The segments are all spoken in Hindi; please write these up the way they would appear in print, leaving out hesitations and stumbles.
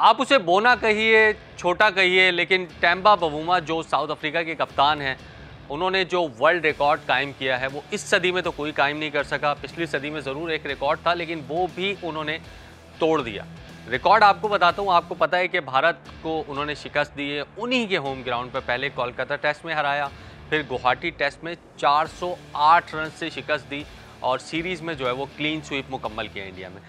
आप उसे बोना कहिए, छोटा कहिए, लेकिन टेम्बा बवूमा जो साउथ अफ्रीका के कप्तान हैं, उन्होंने जो वर्ल्ड रिकॉर्ड कायम किया है वो इस सदी में तो कोई कायम नहीं कर सका। पिछली सदी में ज़रूर एक रिकॉर्ड था, लेकिन वो भी उन्होंने तोड़ दिया। रिकॉर्ड आपको बताता हूँ, आपको पता है कि भारत को उन्होंने शिकस्त दी है उन्हीं के होम ग्राउंड पर। पहले कोलकाता टेस्ट में हराया, फिर गुवाहाटी टेस्ट में 408 रन से शिकस्त दी और सीरीज़ में जो है वो क्लीन स्वीप मुकम्मल किया इंडिया में।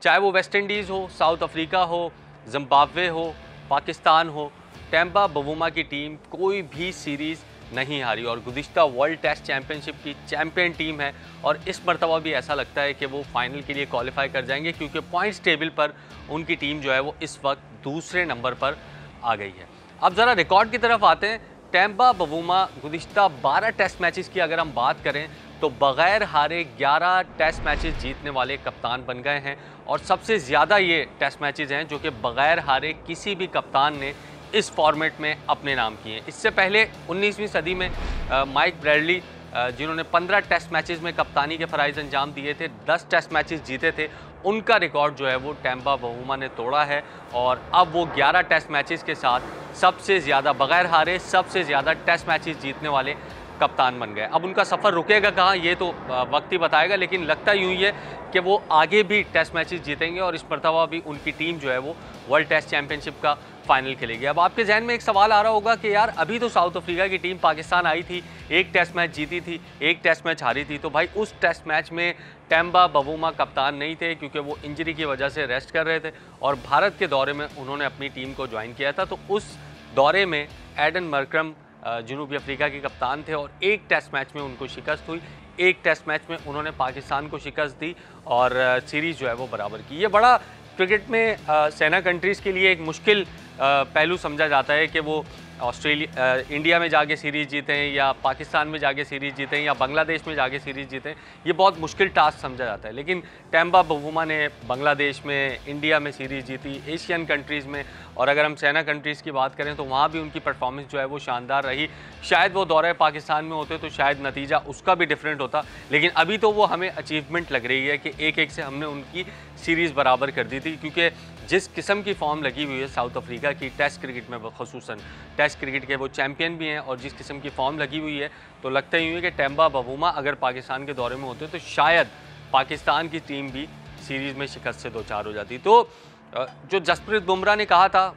चाहे वो वेस्ट इंडीज़ हो, साउथ अफ्रीका हो, जिम्बाब्वे हो, पाकिस्तान हो, टेम्बा बवूमा की टीम कोई भी सीरीज़ नहीं हारी और गुज़िश्ता वर्ल्ड टेस्ट चैंपियनशिप की चैंपियन टीम है। और इस मरतबा भी ऐसा लगता है कि वो फाइनल के लिए क्वालिफाई कर जाएंगे, क्योंकि पॉइंट्स टेबल पर उनकी टीम जो है वो इस वक्त दूसरे नंबर पर आ गई है। अब ज़रा रिकॉर्ड की तरफ आते हैं। टेम्बा बवूमा गुज़िश्ता 12 टेस्ट मैचेस की अगर हम बात करें तो बग़ैर हारे 11 टेस्ट मैचेस जीतने वाले कप्तान बन गए हैं और सबसे ज़्यादा ये टेस्ट मैचेस हैं जो कि बग़ैर हारे किसी भी कप्तान ने इस फॉर्मेट में अपने नाम किए हैं। इससे पहले 19वीं सदी में माइक ब्रैडली जिन्होंने 15 टेस्ट मैचेस में कप्तानी के फ़राइज़ अंजाम दिए थे, 10 टेस्ट मैचेस जीते थे, उनका रिकॉर्ड जो है वो टेम्बा बवूमा ने तोड़ा है और अब वो 11 टेस्ट मैचेस के साथ सबसे ज़्यादा बग़ैर हारे सबसे ज़्यादा टेस्ट मैचेस जीतने वाले कप्तान बन गए। अब उनका सफ़र रुकेगा कहाँ ये तो वक्त ही बताएगा, लेकिन लगता यूँ ही है कि वो आगे भी टेस्ट मैचेस जीतेंगे और इस मरतबा भी उनकी टीम जो है वो वर्ल्ड टेस्ट चैंपियनशिप का फाइनल खेलेगी। अब आपके जहन में एक सवाल आ रहा होगा कि यार अभी तो साउथ अफ्रीका की टीम पाकिस्तान आई थी, एक टेस्ट मैच जीती थी, एक टेस्ट मैच हारी थी, तो भाई उस टेस्ट मैच में टेम्बा बवूमा कप्तान नहीं थे क्योंकि वो इंजरी की वजह से रेस्ट कर रहे थे और भारत के दौरे में उन्होंने अपनी टीम को ज्वाइन किया था। तो उस दौरे में एडन मरक्रम जनूबी अफ्रीका के कप्तान थे और एक टेस्ट मैच में उनको शिकस्त हुई। एक टेस्ट मैच में उन्होंने पाकिस्तान को शिकस्त दी और सीरीज़ जो है वो बराबर की। ये बड़ा क्रिकेट में सेना कंट्रीज़ के लिए एक मुश्किल पहलू समझा जाता है कि वो इंडिया में जाके सीरीज़ जीतें या पाकिस्तान में जाके सीरीज़ जीतें या बांग्लादेश में जाके सीरीज़ जीतें, ये बहुत मुश्किल टास्क समझा जाता है। लेकिन टेम्बा बवूमा ने बांग्लादेश में, इंडिया में सीरीज़ जीती, एशियन कंट्रीज़ में, और अगर हम सेना कंट्रीज़ की बात करें तो वहाँ भी उनकी परफॉर्मेंस जो है वो शानदार रही। शायद वो दौरे पाकिस्तान में होते तो शायद नतीजा उसका भी डिफरेंट होता, लेकिन अभी तो वो हमें अचीवमेंट लग रही है कि 1-1 से हमने उनकी सीरीज़ बराबर कर दी थी। क्योंकि जिस किस्म की फॉर्म लगी हुई है साउथ अफ्रीका की टेस्ट क्रिकेट में, ख़ुसूसन टेस्ट क्रिकेट के वो चैंपियन भी हैं, और जिस किस्म की फॉर्म लगी हुई है तो लगता ही है कि टेम्बा बवूमा अगर पाकिस्तान के दौरे में होते तो शायद पाकिस्तान की टीम भी सीरीज़ में शिकस्त से दो चार हो जाती। तो जो जसप्रीत बुमराह ने कहा था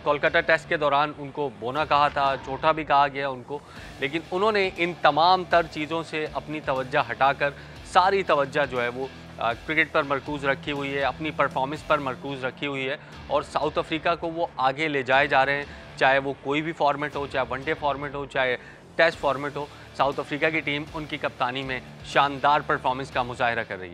कोलकाता टेस्ट के दौरान, उनको बोना कहा था, छोटा भी कहा गया उनको, लेकिन उन्होंने इन तमाम तर चीज़ों से अपनी तवज्जो हटाकर सारी तवज्जो जो है वो क्रिकेट पर मरकूज़ रखी हुई है, अपनी परफॉर्मेंस पर मरकूज़ रखी हुई है और साउथ अफ्रीका को वो आगे ले जाए जा रहे हैं। चाहे वो कोई भी फॉर्मेट हो, चाहे वनडे फॉर्मेट हो, चाहे टेस्ट फॉर्मेट हो, साउथ अफ्रीका की टीम उनकी कप्तानी में शानदार परफॉर्मेंस का मुजाहरा कर रही है।